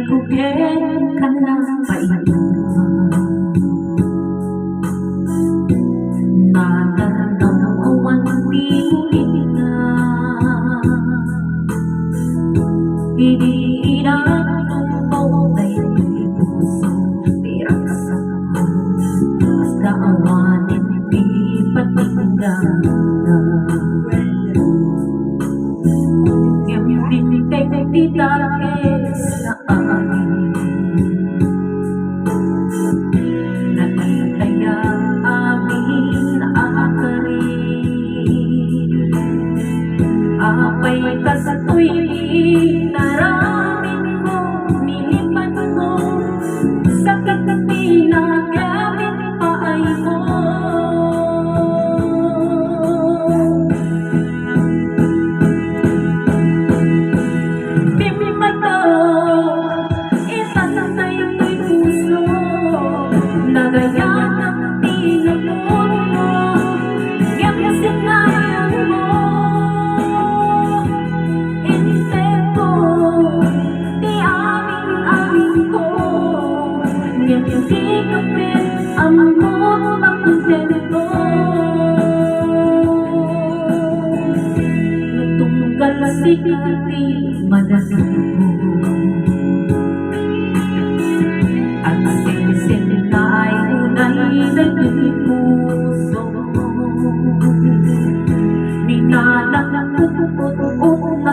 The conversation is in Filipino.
kuget ka na painuman. Nadaramawan di na iniinan mo ay puso piraksan ko as kaawanin di patinggan na ngimting di takes na akin nakitaya amin aakarin apay ka sa tuwing naramin mo nilipan mo sa pinagamit paay mo. Nagayat ang tinapon mo, ngayon sinayan mo. Intento, di aming-aming ko, ngayon di kapit ang mo makontento. Natunggal sikati madaling mo, ang sin-sin ay naging puso ninanang pupuput na